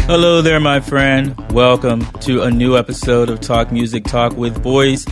Hello there, my friend. Welcome to a new episode of Talk Music Talk with Boice.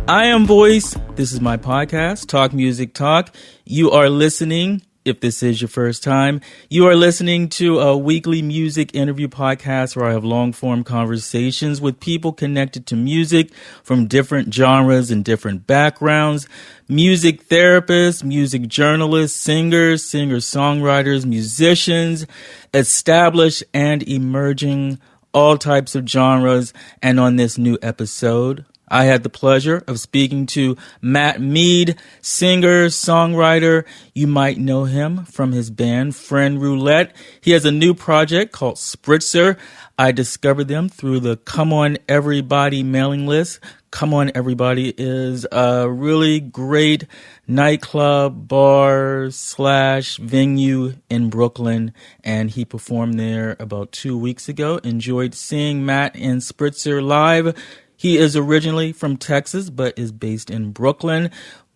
I am Boice. This is my podcast, Talk Music Talk. You are listening, if this is your first time, you are listening to a weekly music interview podcast where I have long-form conversations with people connected to music from different genres and different backgrounds. Music therapists, music journalists, singers, singer-songwriters, musicians, established and emerging, all types of genres. And on this new episode, I had the pleasure of speaking to Matt Meade, singer, songwriter. You might know him from his band Friend Roulette. He has a new project called Spritzer. I discovered them through the Come On Everybody mailing list. Come On Everybody is a really great nightclub, bar / venue in Brooklyn, and he performed there about 2 weeks ago. Enjoyed seeing Matt and Spritzer live. He is originally from Texas, but is based in Brooklyn.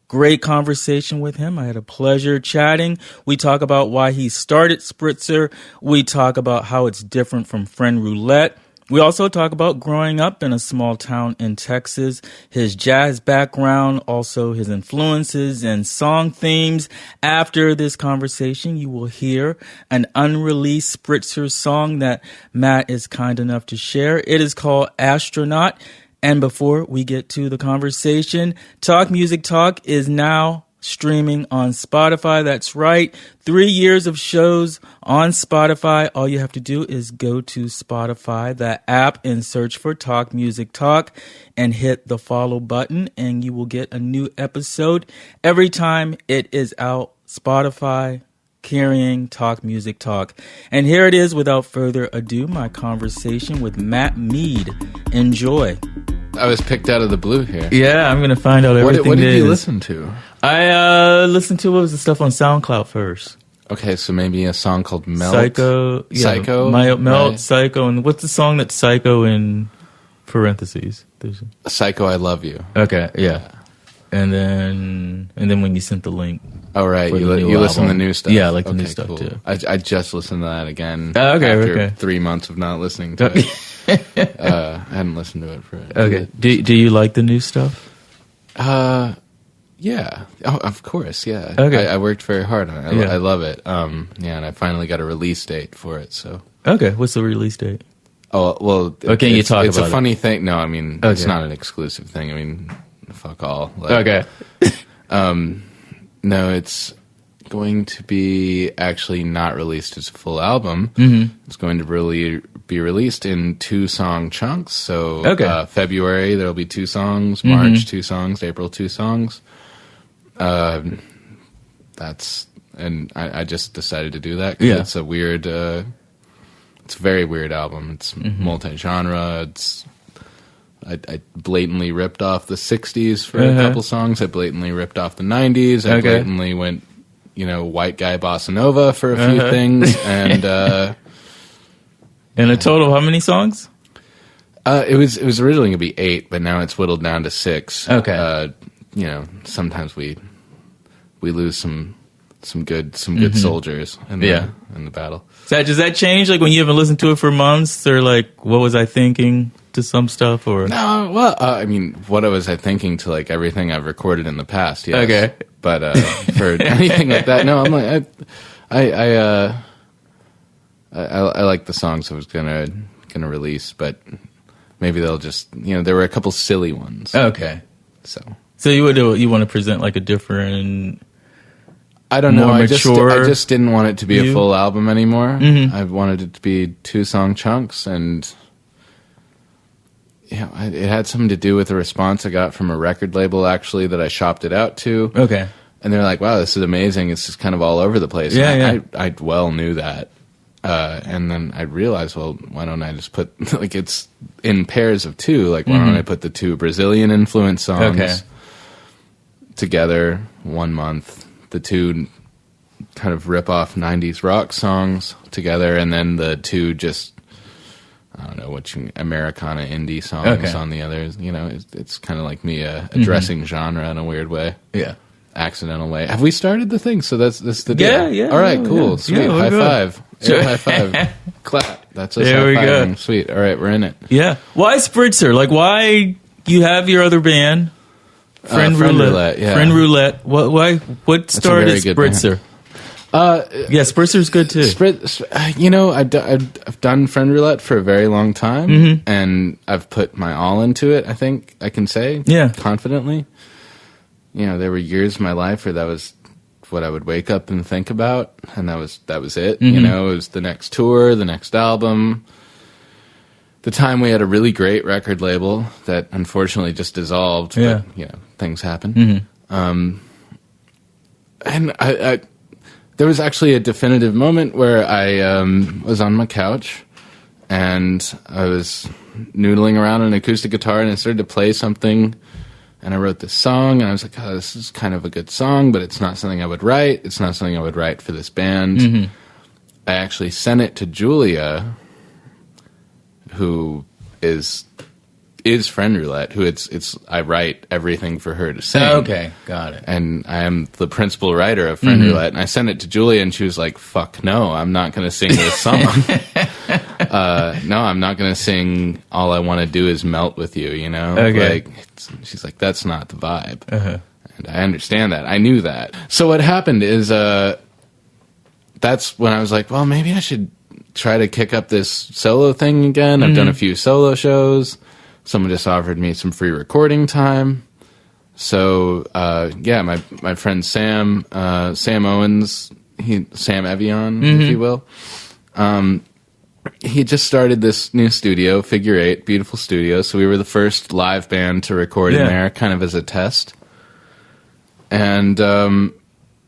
Great conversation with him. I had a pleasure chatting. We talk about why he started Spritzer. We talk about how it's different from Friend Roulette. We also talk about growing up in a small town in Texas, his jazz background, also his influences and song themes. After this conversation, you will hear an unreleased Spritzer song that Matt is kind enough to share. It is called Astronaut. And before we get to the conversation, Talk Music Talk is now streaming on Spotify. That's right. 3 years of shows on Spotify. All you have to do is go to Spotify, the app, and search for Talk Music Talk and hit the follow button, and you will get a new episode every time it is out. Spotify, carrying Talk Music Talk. And here it is, without further ado, my conversation with Matt Meade. Enjoy. I was picked out of the blue here. Yeah, I'm going to find out everything. What did you listen to? I listened to, what was the stuff on SoundCloud first? Okay, so maybe a song called Melt. Psycho. Yeah, Psycho? Melt, right. Psycho. And what's the song that's Psycho in parentheses? Psycho, I Love You. Okay, yeah. And then when you sent the link. Oh, right. You listen to the new stuff? Yeah, I like the new stuff, too. I just listened to that again after 3 months of not listening to it. I hadn't listened to it for it. Okay. Do you like the new stuff? Yeah. Oh, of course, yeah. Okay. I worked very hard on it. Yeah. I love it. Yeah, and I finally got a release date for it, so. Okay, what's the release date? Oh, well, Okay, you talk about it. It's a funny thing. No, I mean, Okay. It's not an exclusive thing. I mean, fuck all. Okay. No, it's going to be actually not released as a full album. Mm-hmm. It's going to really be released in 2-song chunks. So February, there'll be 2 songs. March, 2 songs. April, 2 songs. I just decided to do that because it's a weird, it's a very weird album. It's multi-genre. I blatantly ripped off the 60s for a couple songs. I blatantly ripped off the 90s. I blatantly went, white guy bossa nova for a few things. And in a total, how many songs? It was originally going to be 8, but now it's whittled down to 6. Okay. Sometimes we lose some good soldiers in the battle. So does that change, like when you haven't listened to it for months, or like what was I thinking to some stuff, or no? Well, I mean, what was I thinking to like everything I've recorded in the past? Yes. Okay, but for anything like that, no. I'm like I like the songs I was gonna release, but maybe they'll just there were a couple silly ones. Okay, so you want to present like a different. I don't know. I mature just didn't want it to be a full album anymore. I wanted it to be 2-song chunks, and it had something to do with the response I got from a record label actually that I shopped it out to. Okay, and they're like, "Wow, this is amazing. It's just kind of all over the place." Yeah, I well knew that, and then I realized, well, why don't I just put like it's in pairs of 2? Like, why don't I put the 2 Brazilian influence songs together 1 month? The 2 kind of rip off 90s rock songs together, and then the 2 just I don't know Americana indie songs on the others. It's kind of like me addressing genre in a weird way. Yeah, accidental way. Have we started the thing? So that's the deal. Yeah. All right, cool, sweet. High five. Air high five. Clap. That's us there we high-fiving. go. Sweet. All right, we're in it. Yeah. Why Spritzer? Like, why you have your other band, Friend Roulette? Yeah. Friend Roulette. What started Spritzer? Yeah, Spritzer's good too. I've done Friend Roulette for a very long time, and I've put my all into it. I think I can say, confidently. There were years of my life where that was what I would wake up and think about, and that was it. It was the next tour, the next album. The time we had a really great record label that unfortunately just dissolved. Yeah. But, things happen. And I there was actually a definitive moment where I was on my couch and I was noodling around on an acoustic guitar and I started to play something and I wrote this song and I was like, oh, this is kind of a good song, but it's not something I would write. It's not something I would write for this band. I actually sent it to Julia, who is Friend Roulette, who I write everything for her to sing. Okay, got it. And I am the principal writer of Friend Roulette, and I sent it to Julia, and she was like, fuck no, I'm not going to sing this song. No, I'm not going to sing All I Want to Do Is Melt With You, Okay. She's like, that's not the vibe. And I understand that. I knew that. So what happened is that's when I was like, well, maybe I should try to kick up this solo thing again. I've done a few solo shows. Someone just offered me some free recording time. So, my friend Sam Owens, Sam Evian, if you will, he just started this new studio, Figure 8, beautiful studio. So we were the first live band to record in there, kind of as a test. And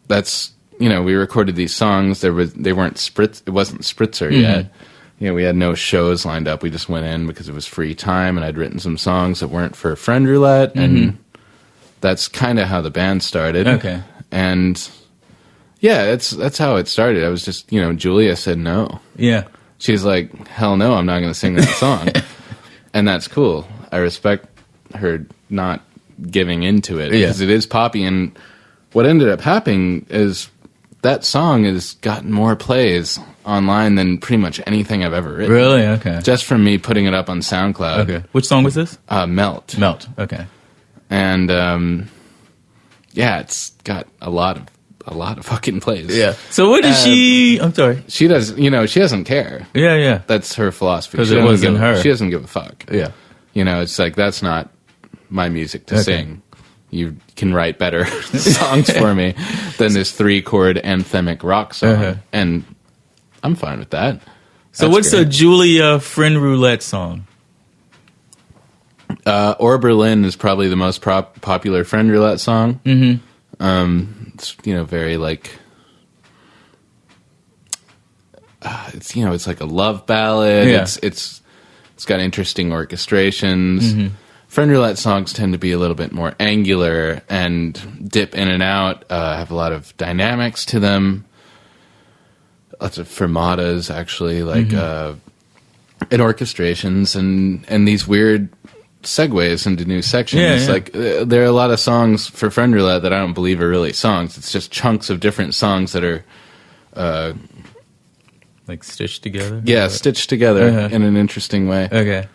that's, we recorded these songs. It wasn't Spritzer yet. We had no shows lined up. We just went in because it was free time, and I'd written some songs that weren't for Friend Roulette, and that's kind of how the band started. Okay. And that's how it started. I was just, Julia said no. Yeah. She's like, hell no, I'm not going to sing that song. And that's cool. I respect her not giving into it because it is poppy. And what ended up happening is that song has gotten more plays online than pretty much anything I've ever written. Really? Okay. Just from me putting it up on SoundCloud. Okay. Which song was this? Melt. Melt. Okay. And it's got a lot of fucking plays. Yeah. So what does she? I'm sorry. She does. She doesn't care. Yeah, yeah. That's her philosophy. Because it wasn't her. She doesn't give a fuck. Yeah. It's like that's not my music to sing. You can write better songs for me than this 3-chord anthemic rock song, and I'm fine with that. So what's a Julia Friend Roulette song? Or Berlin is probably the most popular Friend Roulette song. It's very like it's like a love ballad. Yeah. It's got interesting orchestrations. Friend Roulette songs tend to be a little bit more angular and dip in and out, have a lot of dynamics to them. Lots of fermatas, actually, like and orchestrations and these weird segues into new sections. Like there are a lot of songs for Friend Roulette that I don't believe are really songs. It's just chunks of different songs that are like stitched together. Yeah, stitched together in an interesting way. Okay.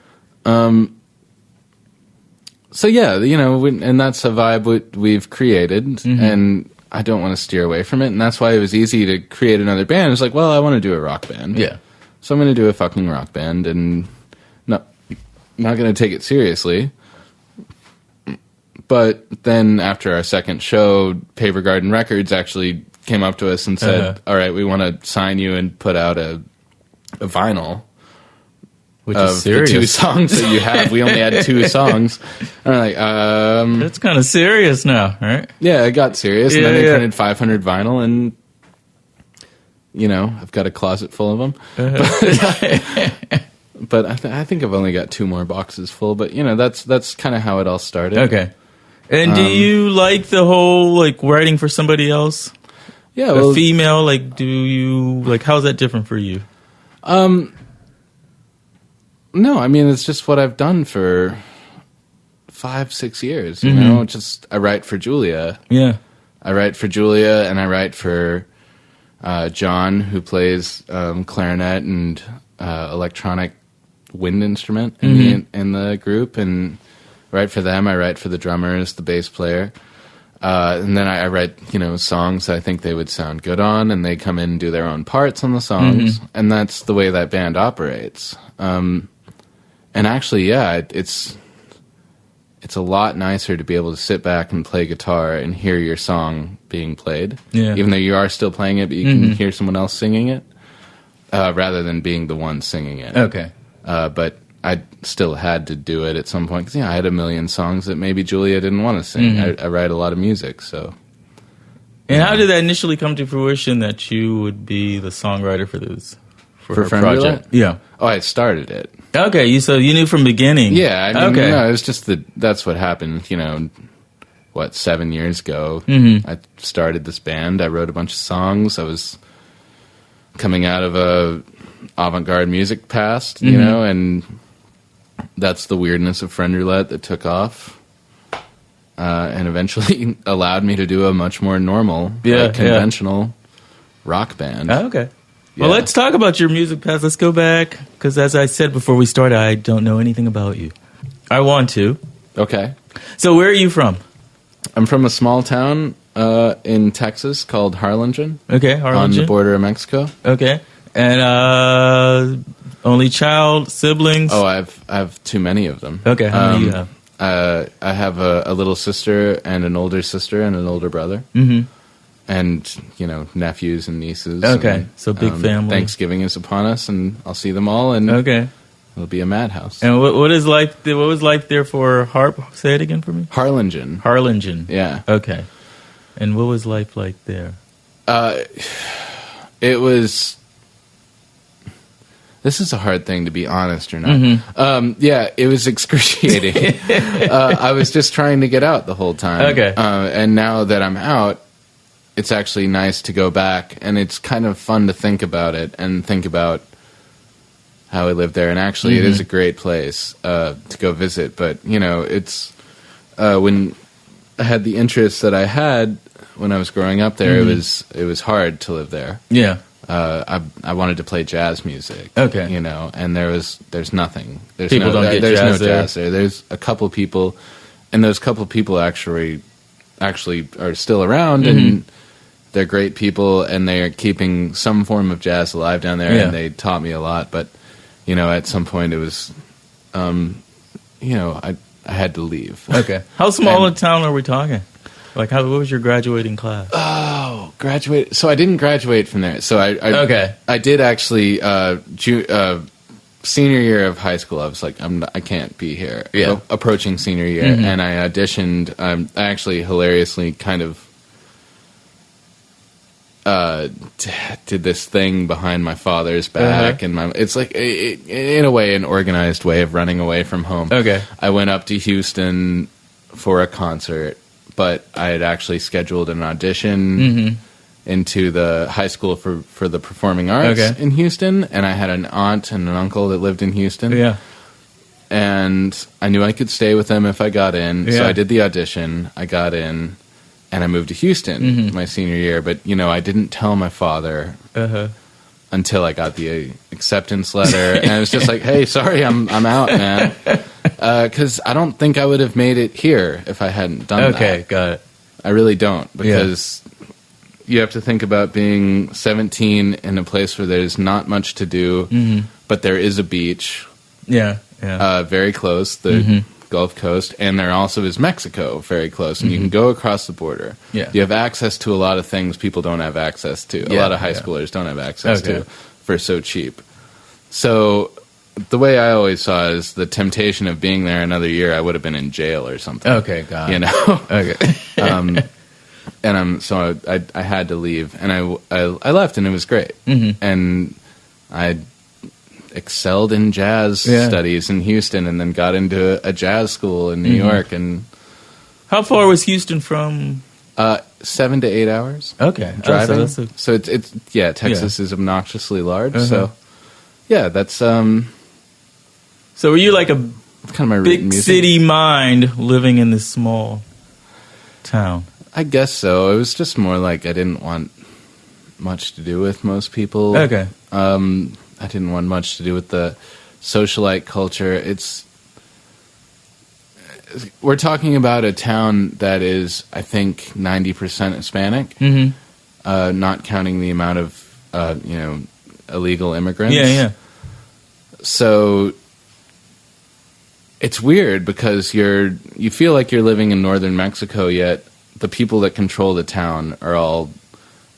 So and that's a vibe we've created, and I don't want to steer away from it, and that's why it was easy to create another band. It's like, well, I want to do a rock band. Yeah. So I'm going to do a fucking rock band, and not going to take it seriously. But then after our second show, Paper Garden Records actually came up to us and said, all right, we want to sign you and put out a vinyl. Which of is serious. The 2 songs that you have. We only had 2 songs. And I'm like, that's kind of serious now, right? Yeah, it got serious. And then they printed 500 vinyl, and, I've got a closet full of them. But I think I've only got 2 more boxes full. But, that's kind of how it all started. Okay. And do you like the whole, like, writing for somebody else? Yeah. A female, like, do you, like, how's that different for you? No, I mean, it's just what I've done for 5-6 years, Just, I write for Julia. Yeah. I write for Julia, and I write for John, who plays clarinet and electronic wind instrument in the group, and write for them. I write for the drummers, the bass player. And then I write, songs I think they would sound good on, and they come in and do their own parts on the songs. And that's the way that band operates. And actually, it's a lot nicer to be able to sit back and play guitar and hear your song being played. Yeah. Even though you are still playing it, but you can hear someone else singing it, rather than being the one singing it. Okay. But I still had to do it at some point because I had a million songs that maybe Julia didn't want to sing. I write a lot of music, so. And how did that initially come to fruition that you would be the songwriter for her Friend project? Roulette? Yeah. Oh, I started it. Okay, so you knew from the beginning. Yeah, I mean, no, it was just that's what happened. 7 years ago, I started this band. I wrote a bunch of songs. I was coming out of a avant-garde music past, and that's the weirdness of Friend Roulette that took off, and eventually allowed me to do a much more normal, conventional rock band. Oh, okay. Yeah. Well, let's talk about your music past. Let's go back, because as I said before we started, I don't know anything about you. I want to. Okay. So where are you from? I'm from a small town in Texas called Harlingen. Okay, Harlingen. On the border of Mexico. Okay. And only child, siblings? Oh, I have too many of them. Okay, how many do you have? I have a little sister and an older sister and an older brother. And, nephews and nieces. Okay, and, so big family. Thanksgiving is upon us, and I'll see them all, and it'll be a madhouse. And what was life there for Harp? Say it again for me. Harlingen. Harlingen. Yeah. Okay. And what was life like there? It was... This is a hard thing to be honest or not. It was excruciating. I was just trying to get out the whole time. Okay. And now that I'm out, it's actually nice to go back, and it's kind of fun to think about it and think about how I lived there. And actually, it is a great place to go visit. But, it's when I had the interests that I had when I was growing up there, it was hard to live there. Yeah. I wanted to play jazz music. Okay. And there's nothing. There's people don't get there's jazz no there. jazz there. There's a couple people, and those couple people actually are still around, and they're great people, and they are keeping some form of jazz alive down there, and they taught me a lot. But, at some point it was, I had to leave. Okay. How small a town are we talking? Like, what was your graduating class? Oh, graduate. So I didn't graduate from there. So I did actually, senior year of high school, I was like, I can't be here. Yeah. Approaching senior year, and I auditioned. I actually hilariously kind of did this thing behind my father's back, and it's like in a way an organized way of running away from home. Okay. I went up to Houston for a concert, but I had actually scheduled an audition into the high school for the performing arts in Houston, and I had an aunt and an uncle that lived in Houston. Yeah. And I knew I could stay with them if I got in, so I did the audition, I got in, and I moved to Houston my senior year, but, I didn't tell my father until I got the acceptance letter, and I was just like, hey, sorry, I'm out, man. Because I don't think I would have made it here if I hadn't done that. Okay, got it. I really don't, because you have to think about being 17 in a place where there's not much to do, but there is a beach. Yeah. Very close, the Gulf Coast, and there also is Mexico very close, and you can go across the border. Yeah. You have access to a lot of things people don't have access to. A lot of high schoolers don't have access to for so cheap. So the way I always saw it is the temptation of being there another year, I would have been in jail or something. Okay, got it. Okay. So I had to leave, and I left, and it was great. And I excelled in jazz studies in Houston, and then got into a jazz school in New York. And how far was Houston from? 7 to 8 hours. Okay, driving. So it's Texas is obnoxiously large. So that's So were you like a kind of my big city mind living in this small town? I guess so. It was just more like I didn't want much to do with most people. Okay. I didn't want much to do with the socialite culture. We're talking about a town that is, I think, 90% Hispanic, not counting the amount of, illegal immigrants. Yeah. So it's weird because you feel like you're living in northern Mexico, yet the people that control the town are all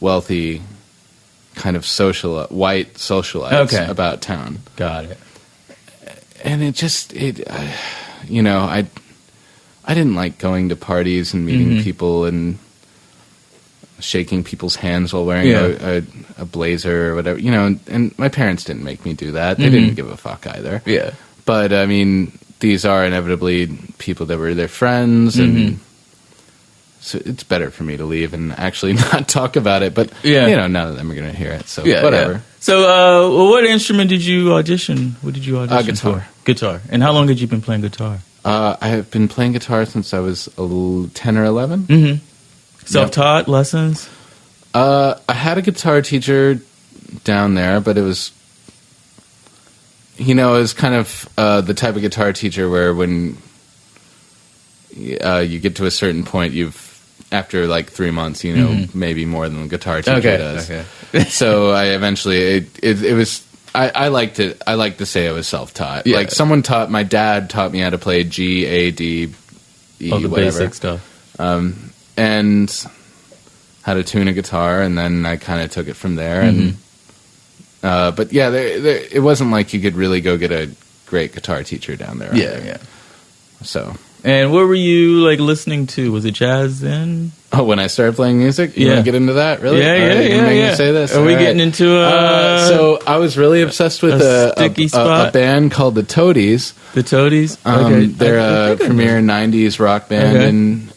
wealthy, kind of white socialites about town. Got it. And I didn't like going to parties and meeting people and shaking people's hands while wearing a blazer or whatever, and my parents didn't make me do that. They didn't give a fuck either. Yeah. But, I mean, these are inevitably people that were their friends, and so it's better for me to leave and actually not talk about it. But, none of them are going to hear it, so whatever. Yeah. So, what instrument did you audition? What did you audition guitar. for? Guitar. And how long had you been playing guitar? I have been playing guitar since I was 10 or 11. Mm-hmm. Self-taught lessons? I had a guitar teacher down there, but it was, it was kind of the type of guitar teacher where when you get to a certain point, after like 3 months, maybe more than the guitar teacher does. Okay. So I eventually, it was, I like to say I was self-taught. Yeah. Like my dad taught me how to play G, A, D, E, all the whatever. basic stuff. And how to tune a guitar, and then I kind of took it from there. And but yeah, it wasn't like you could really go get a great guitar teacher down there. Yeah. So. And what were you like listening to? Was it jazz then? Oh, when I started playing music? You want to get into that? Really? Yeah. Say this? Are we getting into so I was really obsessed with a band called the Toadies. The Toadies? They're a premier 90s rock band in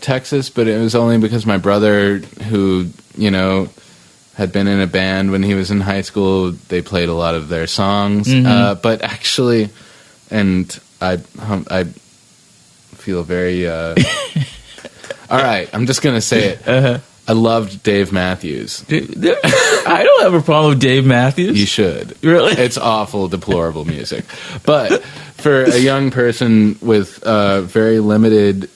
Texas, but it was only because my brother, who, had been in a band when he was in high school, they played a lot of their songs. But actually, and I feel very... all right, I'm just going to say it. I loved Dave Matthews. I don't have a problem with Dave Matthews. You should. Really? It's awful, deplorable music. But for a young person with very limited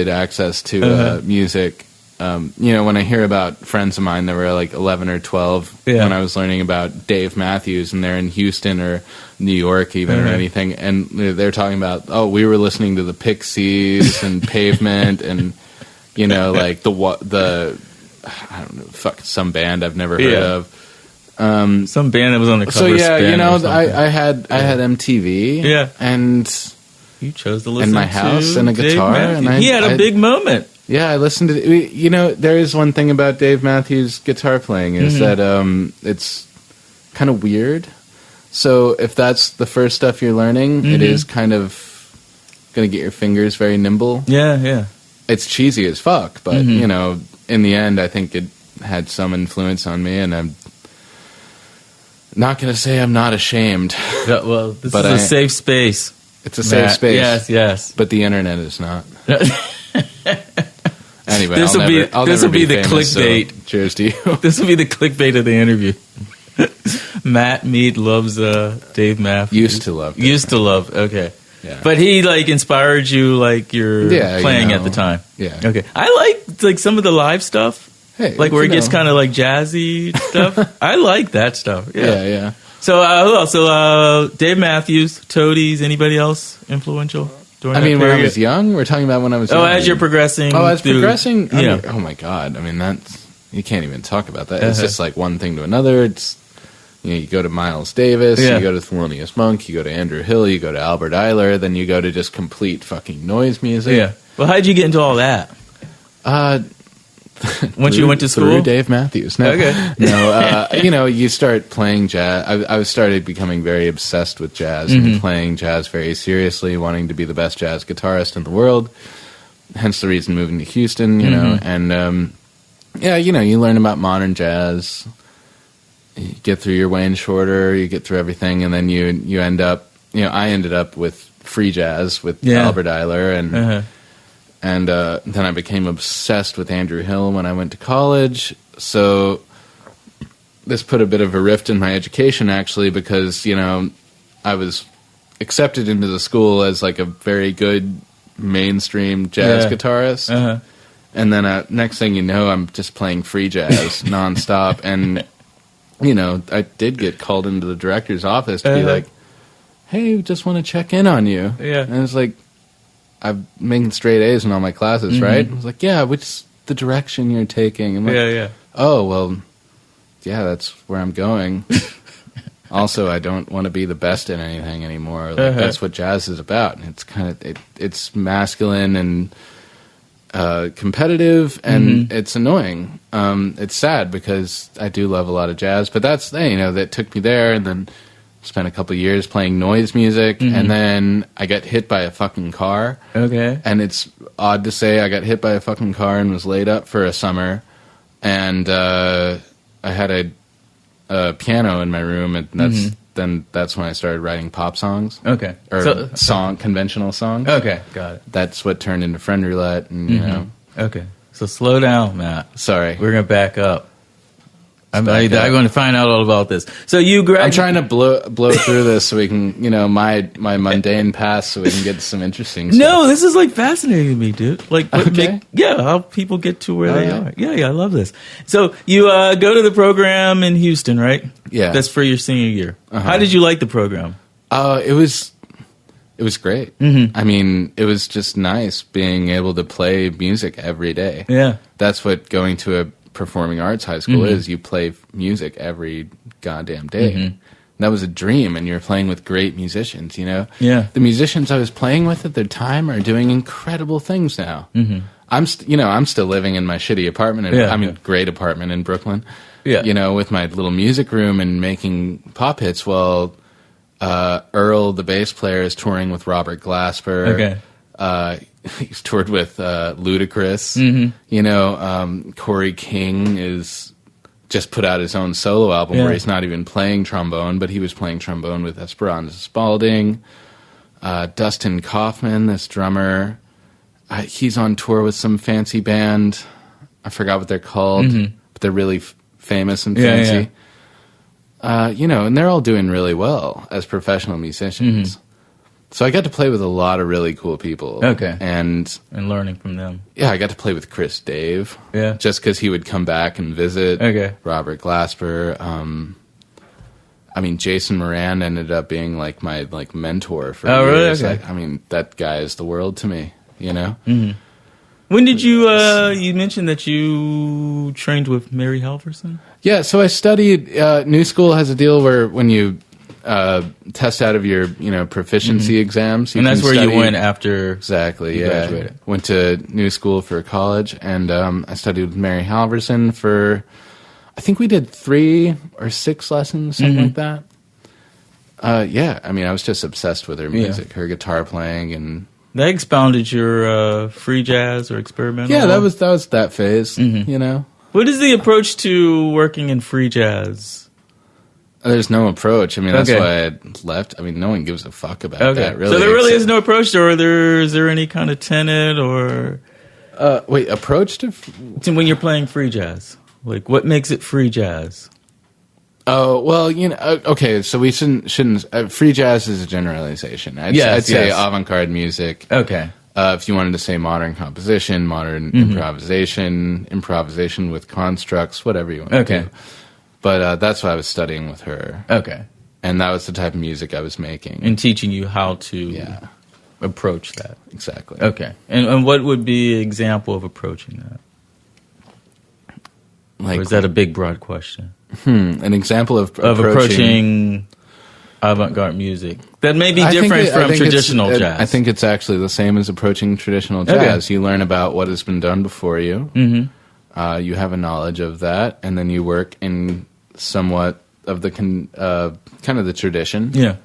access to music, when I hear about friends of mine that were like 11 or 12 when I was learning about Dave Matthews, and they're in Houston or New York even or anything, and they're talking about, we were listening to the Pixies and Pavement and like the I don't know, some band I've never heard of, some band that was on the cover. So I had MTV, and you chose to listen in my house to and a guitar, and he had a big moment. Yeah, I listened to... there is one thing about Dave Matthews' guitar playing is that it's kind of weird. So if that's the first stuff you're learning, it is kind of going to get your fingers very nimble. Yeah. It's cheesy as fuck, but, in the end, I think it had some influence on me, and I'm not going to say I'm not ashamed. Well, this is a safe space. It's a safe space. Yes. But the internet is not. Anyway, this will be the clickbait. So cheers to you. This will be the clickbait of the interview. Matt Meade loves Dave Matthews. Used to love. Okay. Yeah. But he inspired you you're playing at the time. Yeah. Okay. I like some of the live stuff. Hey, where it gets kind of jazzy stuff. I like that stuff. Yeah. So who else? So Dave Matthews, Toadies. Anybody else influential? When I was young? We're talking about when I was young. Oh, as you're progressing. Oh, as progressing? Yeah. Oh, my God. You can't even talk about that. It's just one thing to another. It's, you go to Miles Davis, you go to Thelonious Monk, you go to Andrew Hill, you go to Albert Eiler, then you go to just complete fucking noise music. Yeah. Well, how'd you get into all that? Once you went to school? Through Dave Matthews. No, okay. No, you start playing jazz. I started becoming very obsessed with jazz and playing jazz very seriously, wanting to be the best jazz guitarist in the world. Hence the reason moving to Houston, and you learn about modern jazz. You get through your Wayne Shorter, you get through everything, and then you end up, I ended up with free jazz with Albert Eiler, and then I became obsessed with Andrew Hill when I went to college. So this put a bit of a rift in my education, actually, because, you know, I was accepted into the school as like a very good mainstream jazz guitarist. Uh-huh. And then next thing you know, I'm just playing free jazz nonstop. And, you know, I did get called into the director's office to be like, hey, we just want to check in on you. Yeah. And it's like, I'm making straight A's in all my classes, right? I was like, yeah, which the direction you're taking? I'm like, oh, well, yeah, that's where I'm going. Also, I don't want to be the best in anything anymore. Like, that's what jazz is about. And it's kind of, it's masculine and competitive, and it's annoying. It's sad because I do love a lot of jazz, but that's, you know, that took me there, and then spent a couple of years playing noise music, and then I got hit by a fucking car. Okay. And it's odd to say I got hit by a fucking car and was laid up for a summer, and I had a piano in my room, and that's when I started writing pop songs. Okay. Or conventional songs. Okay, got it. That's what turned into Friend Roulette, and, you know. Okay. So slow down, Matt. Sorry. We're going to back up. I'm going to find out all about this. So you I'm trying to blow through this so we can, you know, my mundane past, so we can get to some interesting stuff. No, this is like fascinating to me, dude. Like, how people get to where they are. Yeah, I love this. So you go to the program in Houston, right? Yeah. That's for your senior year. How did you like the program? It was great. I mean, it was just nice being able to play music every day. Yeah. That's what going to a performing arts high school is. You play music every goddamn day. That was a dream, and you're playing with great musicians, you know? Yeah. The musicians I was playing with at the time are doing incredible things now. I'm still living in my shitty apartment, great apartment in Brooklyn. Yeah. You know, with my little music room and making pop hits while Earl, the bass player, is touring with Robert Glasper. Okay. He's toured with Ludacris. You know, Corey King is just put out his own solo album where he's not even playing trombone, but he was playing trombone with Esperanza Spalding. Dustin Kaufman, this drummer, he's on tour with some fancy band. I forgot what they're called, but they're really famous and fancy. You know, and they're all doing really well as professional musicians. So I got to play with a lot of really cool people. Okay. And learning from them. Yeah, I got to play with Chris Dave. Yeah. Just because he would come back and visit. Okay. Robert Glasper. I mean, Jason Moran ended up being like my mentor for years. Really? Okay. I mean, that guy is the world to me, you know? When did you, you mentioned that you trained with Mary Halverson? Yeah, so I studied, New School has a deal where when you test out of your, you know, proficiency exams. And that's where you went after you graduated. Went to New School for college, and I studied with Mary Halverson for, I think we did 3 or 6 lessons, something like that. Yeah, I mean, I was just obsessed with her music, her guitar playing, and that expounded your free jazz or experimental. Yeah, that was that phase. You know, what is the approach to working in free jazz? There's no approach. I mean, that's why I left. I mean, no one gives a fuck about that, really. So there really is no approach, or is there any kind of tenet or... wait, approach to when you're playing free jazz? Like, what makes it free jazz? Oh, well, you know, okay, so we shouldn't free jazz is a generalization. I'd say avant-garde music. Okay. If you wanted to say modern composition, modern improvisation with constructs, whatever you want to do. But that's what I was studying with her. Okay. And that was the type of music I was making. And teaching you how to approach that. Exactly. Okay. And what would be an example of approaching that? Like, or is that a big, broad question? An example of approaching avant-garde music. That may be different from traditional jazz. I think it's actually the same as approaching traditional jazz. Okay. You learn about what has been done before you. You have a knowledge of that, and then you work in somewhat of the kind of the tradition. Yeah.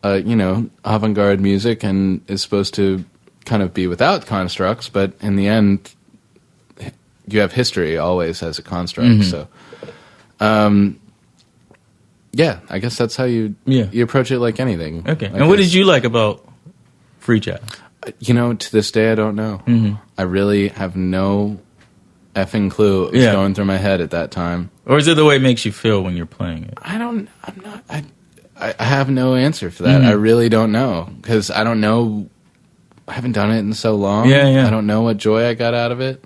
You know, avant-garde music and is supposed to kind of be without constructs, but in the end, you have history always as a construct. So, yeah, I guess that's how you approach it, like anything. Okay. And what did you like about free jazz? You know, to this day, I don't know. I really have no effing clue what was going through my head at that time. Or is it the way it makes you feel when you're playing it? I have no answer for that. I really don't know, because I don't know. I haven't done it in so long. I don't know what joy I got out of it.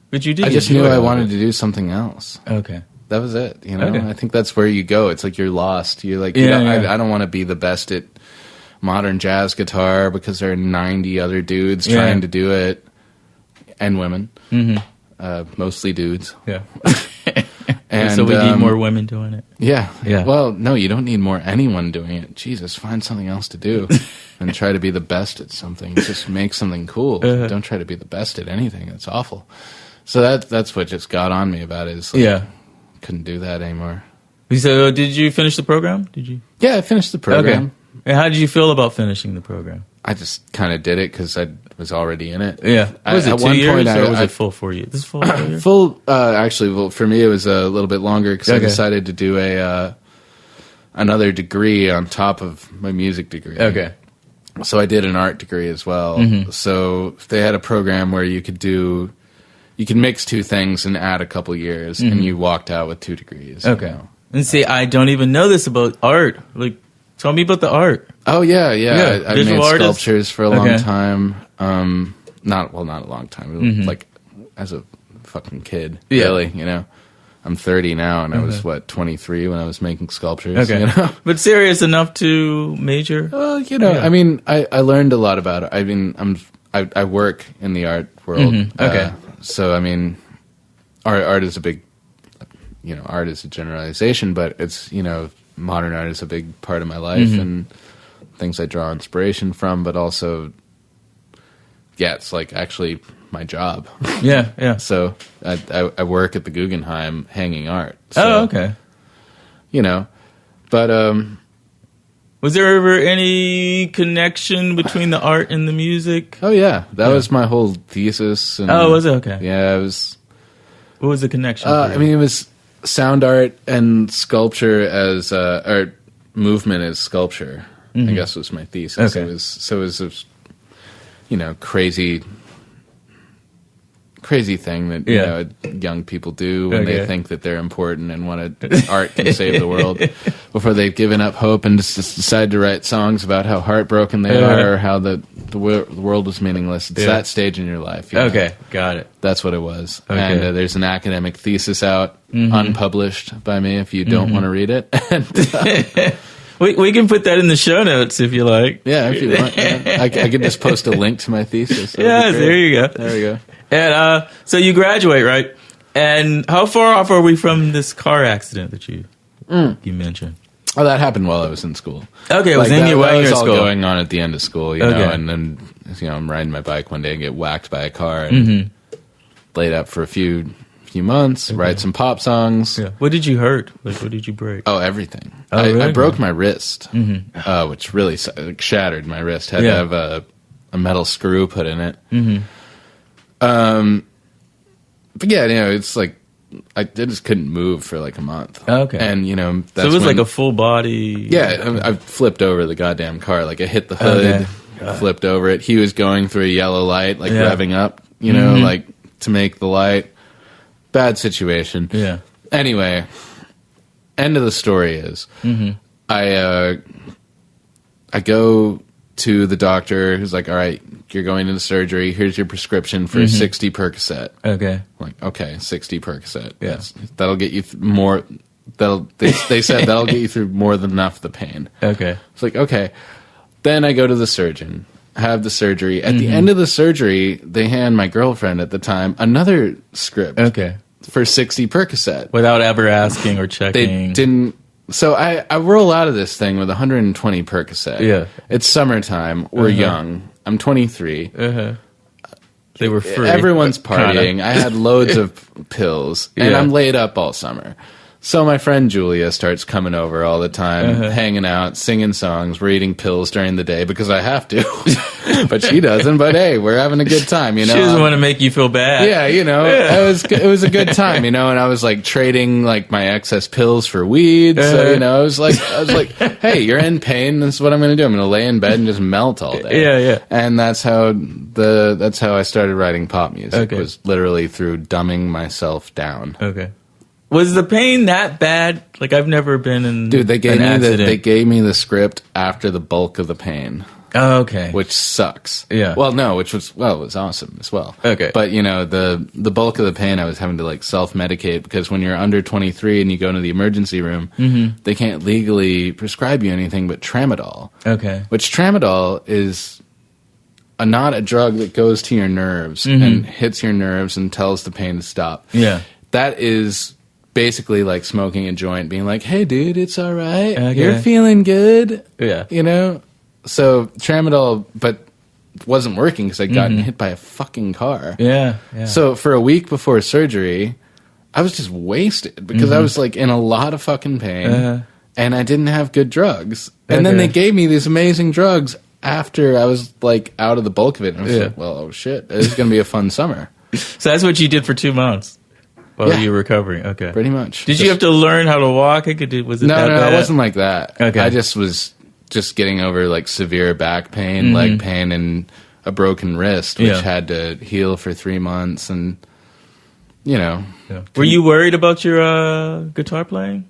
But you did. I just knew I wanted to do something else. Okay. That was it. I think that's where you go. It's like you're lost. You're like, I don't want to be the best at modern jazz guitar because there are 90 other dudes trying to do it, and women, mostly dudes. Yeah. And so we need more women doing it. Yeah. Well, no, you don't need more anyone doing it. Jesus, find something else to do and try to be the best at something. Just make something cool. Don't try to be the best at anything. It's awful. So that's what just got on me about it. Is like, couldn't do that anymore. So did you finish the program? Did you? Yeah, I finished the program. Okay. And how did you feel about finishing the program? I just kind of did it because I was already in it. Yeah. Was it 2 years or was it full 4 years? This full 4 years? Full, actually, well, for me it was a little bit longer because I decided to do another degree on top of my music degree. Okay. So I did an art degree as well. So they had a program where you could mix two things and add a couple years, and you walked out with 2 degrees. Okay. And see, I don't even know this about art. Like, tell me about the art. Oh, yeah. I made artist. sculptures for a long time. Not a long time. Like, as a fucking kid, really, I'm 30 now, and I was, 23 when I was making sculptures. Okay. But serious enough to major? Well, I mean, I learned a lot about it. I mean, I work in the art world. Okay. So, I mean, art is a big, art is a generalization, but it's, modern art is a big part of my life and things I draw inspiration from, but also, it's like actually my job. Yeah. So I work at the Guggenheim hanging art. So, okay. But was there ever any connection between the art and the music? Oh yeah, that was my whole thesis. And, was it? Okay. Yeah, it was. What was the connection? I mean, it was sound art and sculpture as art, movement as sculpture. I guess was my thesis. Okay. It was a, crazy thing that young people do when they think that they're important and art can save the world before they've given up hope and just decide to write songs about how heartbroken they are or how the world was meaningless. It's that stage in your life. Okay, got it. That's what it was. Okay. And there's an academic thesis out, unpublished by me if you don't want to read it. We can put that in the show notes if you like. Yeah, if you want. Yeah. I could just post a link to my thesis. Yeah, there you go. There we go. And so you graduate, right? And how far off are we from this car accident that you mentioned? Oh, that happened while I was in school. Okay, it was in your way. That was all school. going on at the end of school, know, and then I'm riding my bike one day and get whacked by a car and laid up for a few months, write some pop songs. Yeah. What did you hurt? Like, what did you break? Oh, everything. Really? I broke my wrist, which really shattered my wrist. Had to have a metal screw put in it. But it's like I just couldn't move for like a month. Okay. And that's so it was like a full body. Yeah, I flipped over the goddamn car. Like I hit the hood, flipped over it. He was going through a yellow light, like revving up, like to make the light. Bad situation. Yeah. Anyway, end of the story is I go to the doctor who's like, all right, you're going into surgery. Here's your prescription for 60 Percocet. Okay. I'm like, okay, 60 Percocet. Yeah. That'll get you more. They said that'll get you through more than enough the pain. Okay. It's like, okay. Then I go to the surgeon, have the surgery. At the end of the surgery, they hand my girlfriend at the time another script. Okay. For 60 Percocet. Without ever asking or checking. They didn't. So I roll out of this thing with 120 Percocet. Yeah. It's summertime. We're young. I'm 23. They were free. Everyone's partying. I had loads of pills. And I'm laid up all summer. So my friend Julia starts coming over all the time, hanging out, singing songs. We're eating pills during the day because I have to, but she doesn't. But hey, we're having a good time, you know. She doesn't want to make you feel bad. Yeah, you know, it was a good time, you know. And I was like trading like my excess pills for weed. So you know, I was like, hey, you're in pain. This is what I'm going to do. I'm going to lay in bed and just melt all day. Yeah. And that's how I started writing pop music. Okay. Was literally through dumbing myself down. Okay. Was the pain that bad? Like, I've never been in they gave me the script after the bulk of the pain. Oh, okay. Which sucks. Yeah. Well, no, it was awesome as well. Okay. But, you know, the bulk of the pain I was having to, like, self-medicate because when you're under 23 and you go into the emergency room, they can't legally prescribe you anything but tramadol. Okay. Which tramadol is not a drug that goes to your nerves and hits your nerves and tells the pain to stop. Yeah. That is basically like smoking a joint, being like, hey, dude, it's all right. Okay. You're feeling good. Yeah. You know? So tramadol, but wasn't working because I'd gotten hit by a fucking car. Yeah. So for a week before surgery, I was just wasted because I was like in a lot of fucking pain and I didn't have good drugs. And then they gave me these amazing drugs after I was like out of the bulk of it. And I was like, well, oh shit, this is going to be a fun summer. So that's what you did for 2 months. While you were recovering, okay. Pretty much. Did you have to learn how to walk? Was it no, that bad? It wasn't like that. Okay. I just was getting over like severe back pain, leg pain, and a broken wrist, which had to heal for 3 months. And, you know. Yeah. Were you worried about your guitar playing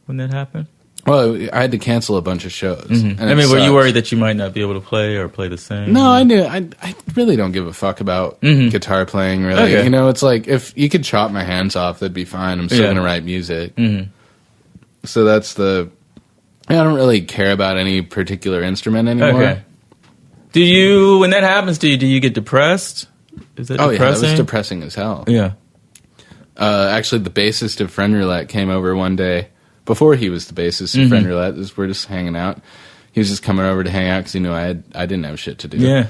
when that happened? Well, I had to cancel a bunch of shows. And were you worried that you might not be able to play or play the same? No, I knew. I really don't give a fuck about guitar playing, really. Okay. You know, it's like, if you could chop my hands off, that'd be fine. I'm still going to write music. So that's I don't really care about any particular instrument anymore. Okay. When that happens to you, do you get depressed? Is that depressing? Yeah, that was depressing as hell. Yeah. Actually, the bassist of Friend Roulette came over one day. Before he was the bassist of Friend Roulette, we're just hanging out. He was just coming over to hang out because he knew I didn't have shit to do. Yeah. And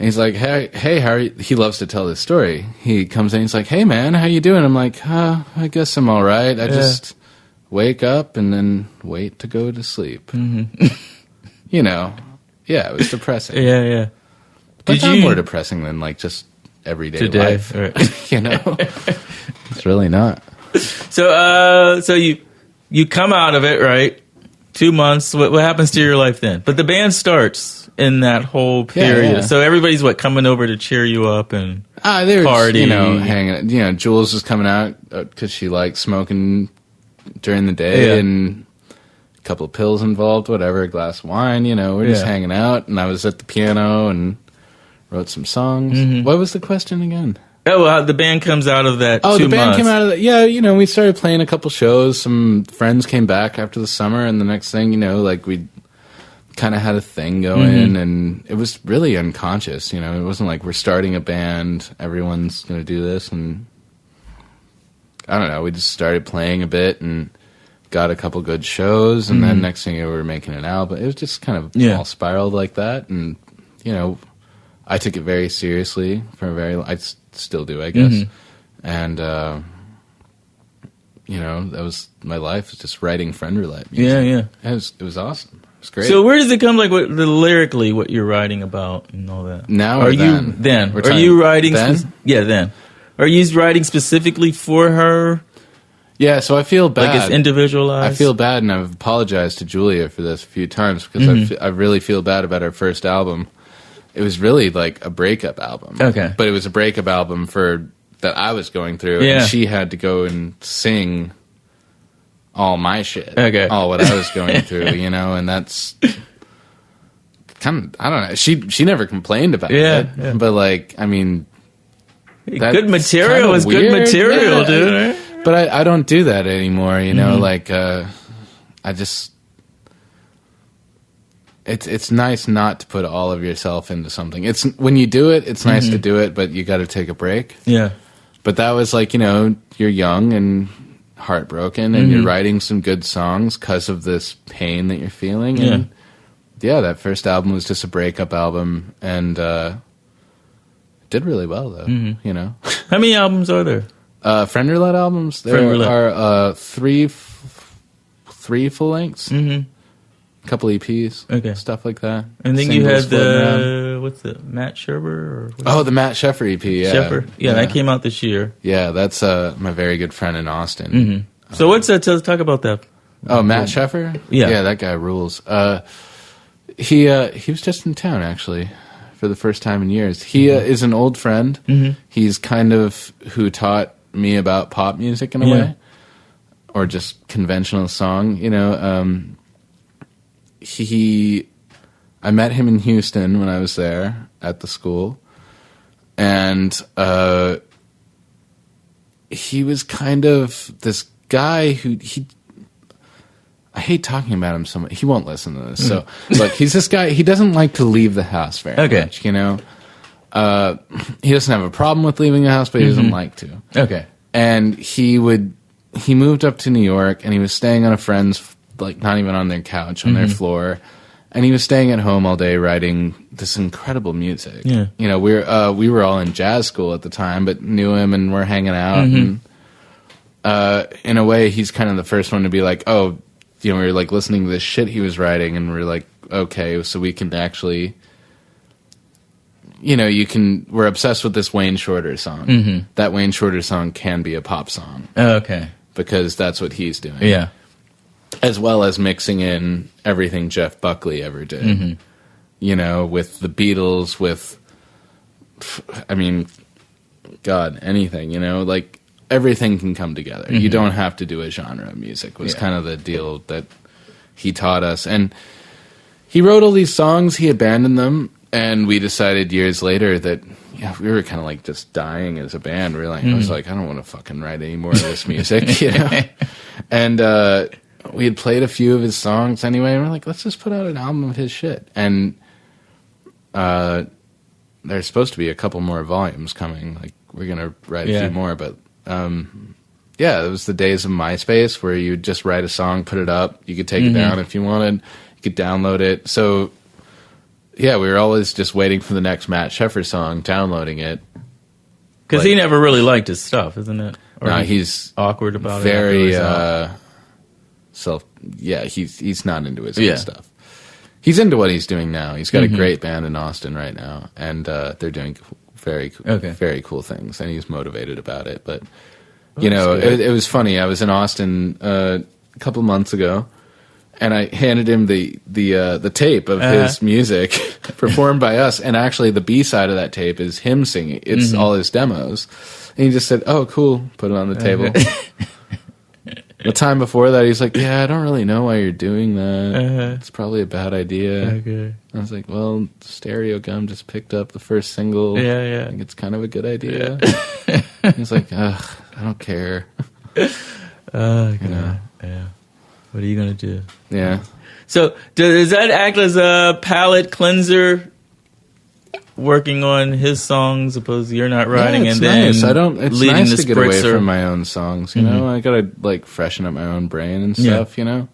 he's like, hey, how are you? He loves to tell this story. He comes in, he's like, hey, man, how you doing? I'm like, I guess I'm all right. I just wake up and then wait to go to sleep. You know, it was depressing. Yeah. But it's more depressing than, like, just everyday life. Right. You know? It's really not. So you come out of it, right? 2 months. What happens to your life then? But the band starts in that whole period. Yeah. So everybody's coming over to cheer you up and they were party. Just, you know, hanging. You know, Jules was coming out because she liked smoking during the day and a couple of pills involved, whatever, a glass of wine. You know, we're just hanging out, and I was at the piano and wrote some songs. What was the question again? Oh, well, the band comes out of that 2 months. Oh, the band came out of that. Yeah, you know, we started playing a couple shows. Some friends came back after the summer, and the next thing, you know, like, we kind of had a thing going, and it was really unconscious, you know. It wasn't like we're starting a band, everyone's going to do this, and I don't know, we just started playing a bit and got a couple good shows, and then next thing you know, we were making an album. It was just kind of all spiraled like that, and, you know, I took it very seriously I still do, I guess. And, you know, that was my life, just writing Friend Roulette music. Yeah. It was awesome. It was great. So where does it come, like, lyrically, what you're writing about and all that? Now or then? Then. Are you writing... then? Then. Are you writing specifically for her? Yeah, so I feel bad. Like it's individualized? I feel bad, and I've apologized to Julia for this a few times, because I really feel bad about our first album. It was really like a breakup album. Okay. But it was a breakup album that I was going through, and she had to go and sing all my shit. Okay. All what I was going through, you know, and that's kind of, I don't know. She never complained about it. Yeah. But, like, I mean, good material is good material, dude. Right? But I don't do that anymore, you know, like, I just... It's nice not to put all of yourself into something. It's when you do it, it's nice to do it, but you got to take a break. Yeah. But that was like, you know, you're young and heartbroken, and you're writing some good songs because of this pain that you're feeling. And that first album was just a breakup album, and did really well though. You know. How many albums are there? Friend Roulette albums. There are three full lengths. Mm-hmm. A couple EPs, stuff like that. And then you had what's the Matt Sherber? The Matt Sheffer EP, yeah. Sheffer, yeah, that came out this year. Yeah, that's my very good friend in Austin. Mm-hmm. So what's that? Talk about that. Oh, Matt Sheffer? Yeah, that guy rules. He was just in town, actually, for the first time in years. He is an old friend. Mm-hmm. He's kind of who taught me about pop music in a way, or just conventional song, you know. I met him in Houston when I was there at the school, and he was kind of this guy who I hate talking about him so much. He won't listen to this. So, look, he's this guy. He doesn't like to leave the house very much, you know. He doesn't have a problem with leaving the house, but he doesn't like to. Okay. And he moved up to New York, and he was staying on a friend's, like, not even on their couch, on their floor. And he was staying at home all day writing this incredible music. Yeah. You know, we were all in jazz school at the time, but knew him and were hanging out. And in a way, he's kind of the first one to be like, oh, you know, we were like listening to this shit he was writing, and we're like, okay, so we can actually, you know, we're obsessed with this Wayne Shorter song. Mm-hmm. That Wayne Shorter song can be a pop song. Oh, okay. Because that's what he's doing. Yeah. As well as mixing in everything Jeff Buckley ever did. Mm-hmm. You know, with the Beatles, God, anything, you know, like, everything can come together. Mm-hmm. You don't have to do a genre of music, was kind of the deal that he taught us. And he wrote all these songs, he abandoned them, and we decided years later that we were kind of like just dying as a band. We were like, I was like, I don't want to fucking write any more of this music, you know? And we had played a few of his songs anyway, and we're like, let's just put out an album of his shit. And there's supposed to be a couple more volumes coming. Like, we're going to write a few more, but it was the days of MySpace where you'd just write a song, put it up, you could take it down if you wanted, you could download it. So, yeah, we were always just waiting for the next Matt Sheffer song, downloading it. Because he never really liked his stuff, isn't it? Or no, he's awkward about very, he's not into his own stuff. He's into what he's doing now. He's got a great band in Austin right now, and they're doing very cool things, and he's motivated about it. But you know, it was funny. I was in Austin a couple months ago, and I handed him the tape of his music performed by us, and actually the B-side of that tape is him singing. It's all his demos, and he just said, "Oh, cool," put it on the table. The time before that, he's like, "Yeah, I don't really know why you're doing that. It's probably a bad idea." Okay. I was like, "Well, Stereo Gum just picked up the first single. I think it's kind of a good idea." He's like, "Ugh, I don't care." Oh, God. You know? Yeah. What are you gonna do? Yeah. So, does that act as a palate cleanser? Working on his songs, suppose you're not writing, and then nice. It's nice to get away from my own songs. You know, I gotta like freshen up my own brain and stuff. You know,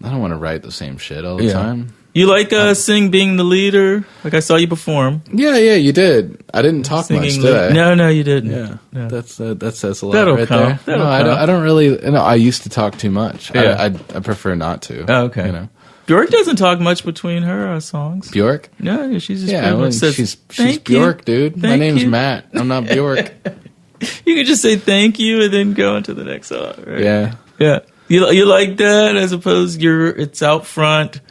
I don't want to write the same shit all the time. You like Sing being the leader? Like I saw you perform. Yeah, you did. I didn't talk much, did I? No, you didn't. Yeah, no. That says a lot. That'll right come. there. No, I don't really. No, I used to talk too much. I prefer not to. Oh, okay. You know. Bjork doesn't talk much between her songs. Bjork? No, she's just pretty much says, she's Bjork, dude. My name's Matt. I'm not Bjork. You could just say thank you and then go on to the next song, right? Yeah. You like that as opposed it's out front,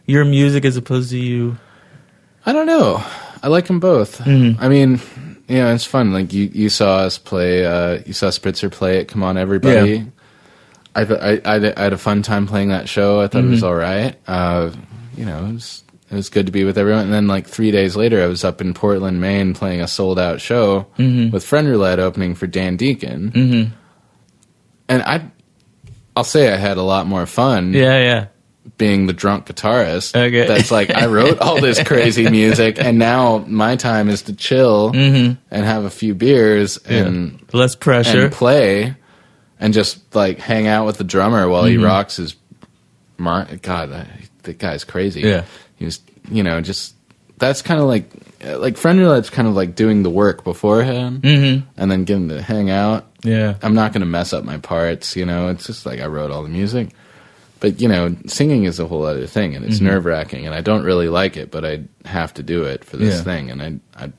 your music as opposed to you? I don't know. I like them both. Mm-hmm. I mean, you know, it's fun. Like you saw us play. You saw Spritzer play it. Come on, everybody. Yeah. I had a fun time playing that show. I thought it was all right. You know, it was good to be with everyone. And then, like 3 days later, I was up in Portland, Maine, playing a sold out show with Friend Roulette opening for Dan Deacon. Mm-hmm. And I'll say I had a lot more fun. Yeah. Being the drunk guitarist. Okay. That's like I wrote all this crazy music, and now my time is to chill and have a few beers and less pressure and play. And just, like, hang out with the drummer while he rocks his... God, the guy's crazy. Yeah. He was, you know, just that's kind of like Friend Roulette's kind of like doing the work beforehand, and then getting to hang out. Yeah, I'm not going to mess up my parts. It's just like I wrote all the music. But, singing is a whole other thing, and it's nerve-wracking, and I don't really like it, but I have to do it for this thing, and I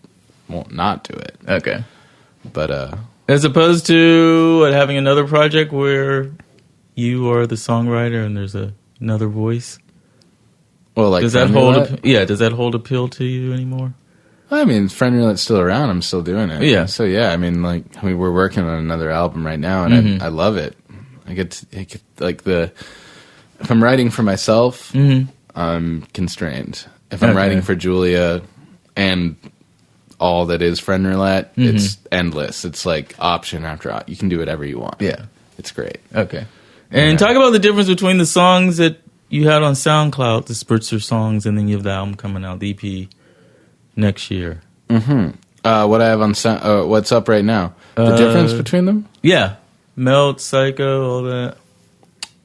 won't not do it. Okay. But, as opposed to having another project where you are the songwriter and there's another voice? Well, like does that hold appeal to you anymore? I mean, Friend Roulette's still around, I'm still doing it. Yeah. So, yeah, I mean, we're working on another album right now, and I love it. I get if I'm writing for myself, I'm constrained. If I'm writing for Julia and all that is Friend Roulette, it's endless. It's like option after option. You can do whatever you want. Yeah. It's great. Okay. And talk about the difference between the songs that you had on SoundCloud, the Spritzer songs, and then you have the album coming out, the EP, next year. What I have on what's up right now? The difference between them? Yeah. Melt, Psycho, all that.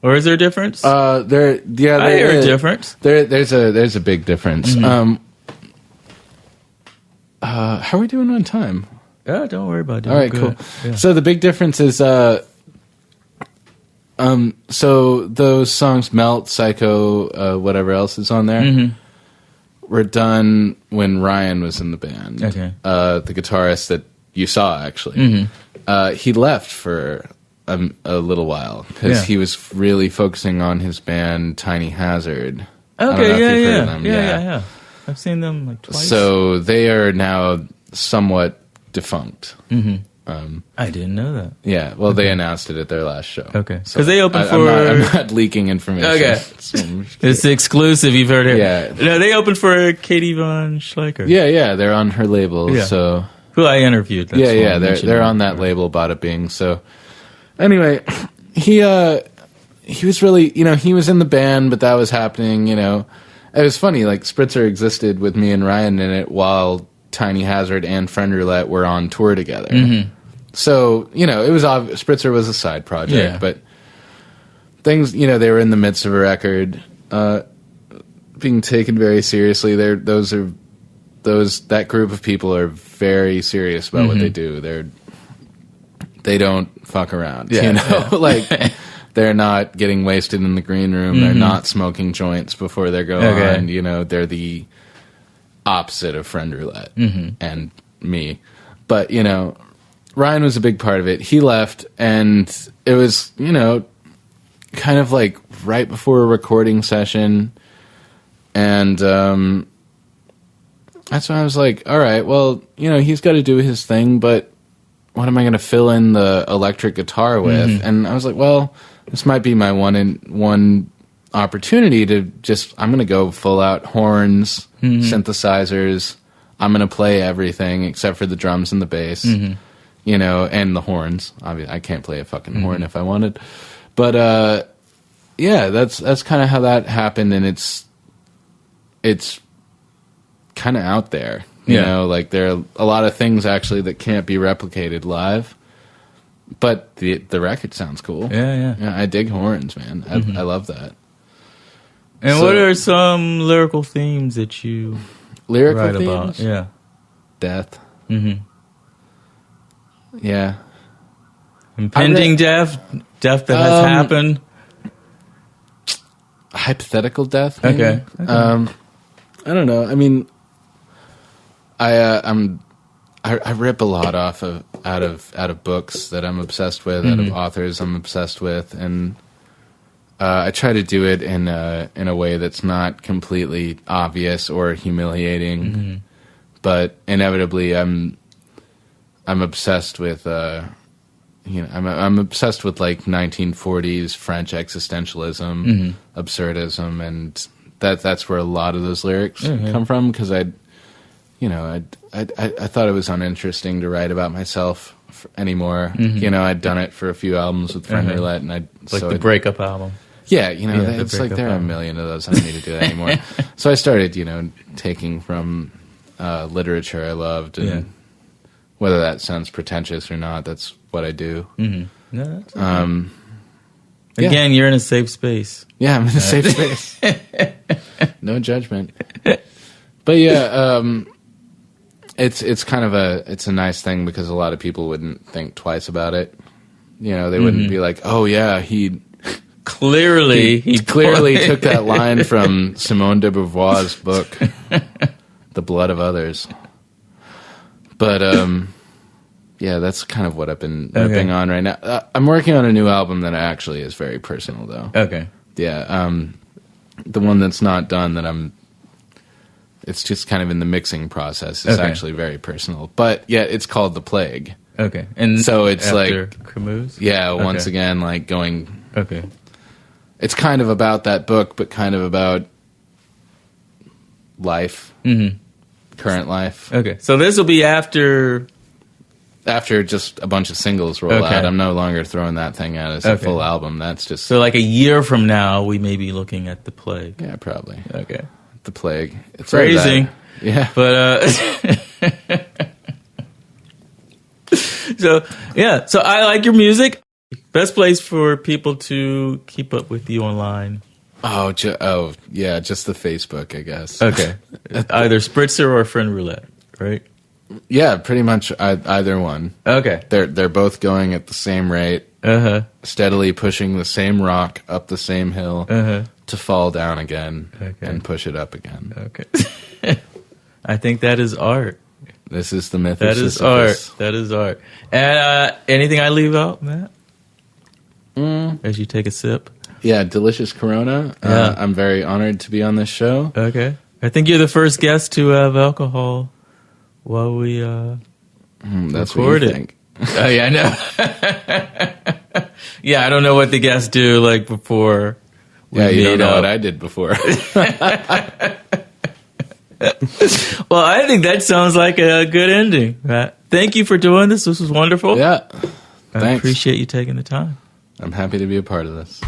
Or is there a difference? I hear a difference. There's a big difference. How are we doing on time? Yeah, don't worry about it. All right, cool. Yeah. So the big difference is, so those songs, Melt, Psycho, whatever else is on there, were done when Ryan was in the band. Okay. The guitarist that you saw, actually. He left for a little while because he was really focusing on his band Tiny Hazard. Okay, yeah. I've seen them like twice. So they are now somewhat defunct. I didn't know that. Yeah, well, they announced it at their last show. Okay, because they opened for. I'm not leaking information. Okay, it's exclusive. You've heard it. Yeah, no, they opened for Katie Von Schleicher. Yeah, they're on her label. Yeah. So who I interviewed. That's they're on that label. Bada Bing. So. Anyway, he was really, he was in the band, but that was happening, It was funny, like, Spritzer existed with me and Ryan in it while Tiny Hazard and Friend Roulette were on tour together. So, it was obvious, Spritzer was a side project, but things, they were in the midst of a record, being taken very seriously. That group of people are very serious about what they do. They don't fuck around, like they're not getting wasted in the green room. They're not smoking joints before they go on. They're the opposite of Friend Roulette and me. But, Ryan was a big part of it. He left, and it was, kind of like right before a recording session. And that's when I was like, all right, well, he's got to do his thing, but what am I going to fill in the electric guitar with? And I was like, well, this might be my one opportunity to I'm going to go full out horns, synthesizers. I'm going to play everything except for the drums and the bass, and the horns. Obviously, I can't play a fucking horn if I wanted. But, that's kind of how that happened, and it's kind of out there. Like there are a lot of things actually that can't be replicated live, but the record sounds cool. Yeah. I dig horns, man. I love that. And what are some lyrical themes that you write about? Yeah, death. Yeah, impending death that has happened. Hypothetical death. Maybe? Okay. I don't know. I mean. I rip a lot out of books that I'm obsessed with, out of authors I'm obsessed with, and I try to do it in a way that's not completely obvious or humiliating, but inevitably I'm obsessed with I'm obsessed with like 1940s French existentialism, absurdism, and that's where a lot of those lyrics come from because I thought it was uninteresting to write about myself anymore. I'd done it for a few albums with Friend Roulette, and the breakup album. Yeah, it's like there are a million of those. I don't need to do that anymore. So I started, taking from literature I loved, and whether that sounds pretentious or not, that's what I do. No, that's okay. Again, you're in a safe space. Yeah, I'm in a safe space. No judgment. But yeah, it's kind of a nice thing because a lot of people wouldn't think twice about it. You know, they wouldn't be like, oh yeah, he clearly took that line from Simone de Beauvoir's book, The Blood of Others. But yeah, that's kind of what I've been ripping on right now. I'm working on a new album that actually is very personal, though. Okay. Yeah, the one that's not done it's just kind of in the mixing process. It's actually very personal. But yeah, it's called The Plague. Okay. And so it's after like Camus? Yeah, once again, like going. Okay. It's kind of about that book, but kind of about life, current life. Okay, so this will be after just a bunch of singles roll out. I'm no longer throwing that thing out as a full album. That's just so like a year from now, we may be looking at The Plague. Yeah, probably. Okay, The Plague. It's phrasing. Yeah, but so I like your music. Best place for people to keep up with you online. Oh yeah, just the Facebook, I guess. Okay, either Spritzer or Friend Roulette, right? Yeah, pretty much either one. Okay, they're both going at the same rate, steadily pushing the same rock up the same hill to fall down again and push it up again. Okay, I think that is art. This is the myth. That is art. That is art. And anything I leave out, Matt? As you take a sip. Yeah, delicious Corona. Yeah. I'm very honored to be on this show. Okay. I think you're the first guest to have alcohol while we that's record what you it. think. Oh, yeah, I know. Yeah, I don't know what the guests do like before. Yeah, you don't know what I did before. Well, I think that sounds like a good ending. Thank you for doing this. This was wonderful. Yeah. I Thanks. appreciate you taking the time. I'm happy to be a part of this.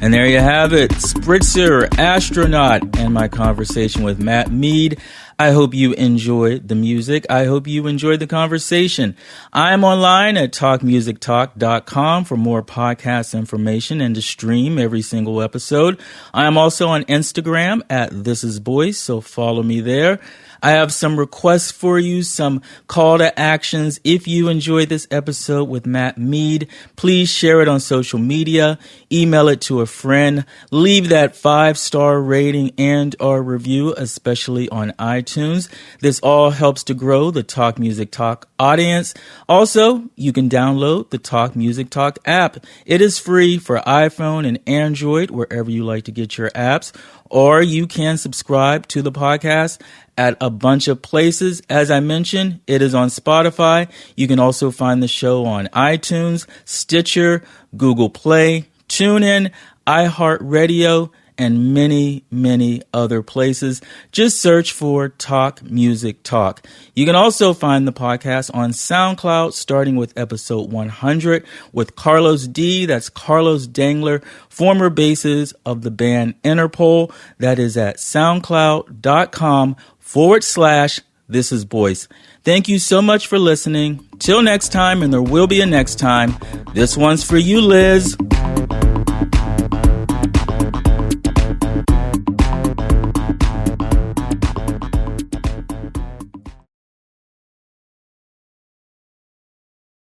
And there you have it, Spritzer, Astronaut, and my conversation with Matt Meade. I hope you enjoyed the music. I hope you enjoyed the conversation. I am online at talkmusictalk.com for more podcast information and to stream every single episode. I am also on Instagram at thisisboice, so follow me there. I have some requests for you, some call to actions. If you enjoyed this episode with Matt Meade, please share it on social media, email it to a friend, leave that 5-star rating and or review, especially on iTunes. This all helps to grow the Talk Music Talk audience. Also, you can download the Talk Music Talk app. It is free for iPhone and Android, wherever you like to get your apps, or you can subscribe to the podcast at a bunch of places. As I mentioned, it is on Spotify. You can also find the show on iTunes, Stitcher, Google Play, TuneIn, iHeartRadio, and many, many other places. Just search for Talk Music Talk. You can also find the podcast on SoundCloud, starting with episode 100 with Carlos D. That's Carlos Dangler, former bassist of the band Interpol. That is at soundcloud.com/thisisboice. Thank you so much for listening. Till next time, and there will be a next time. This one's for you, Liz.